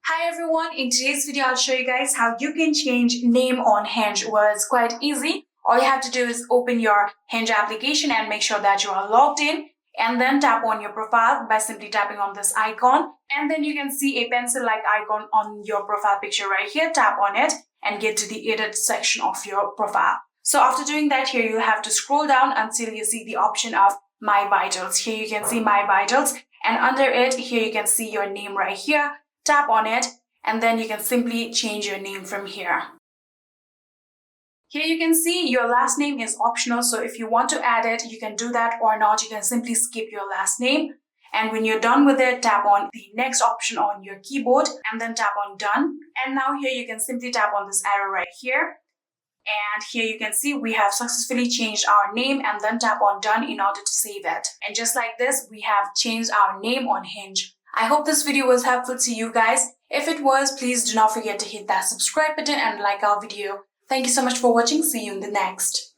Hi everyone, in today's video I'll show you guys how you can change name on Hinge. Well, it's quite easy. All you have to do is open your Hinge application and make sure that you are logged in, and then tap on your profile by simply tapping on this icon, and then you can see a pencil-like icon on your profile picture right here. Tap on it and get to the edit section of your profile. So after doing that, here you have to scroll down until you see the option of My Vitals. Here you can see My Vitals, and under it, here you can see your name right here. Tap on it, and then you can simply change your name from here. Here you can see your last name is optional, so if you want to add it, you can do that, or not, you can simply skip your last name. And when you're done with it, tap on the next option on your keyboard and then tap on done. And now here you can simply tap on this arrow right here. And here you can see we have successfully changed our name, and then tap on done in order to save it. And just like this, we have changed our name on Hinge. I hope this video was helpful to you guys. If it was, please do not forget to hit that subscribe button and like our video. Thank you so much for watching. See you in the next.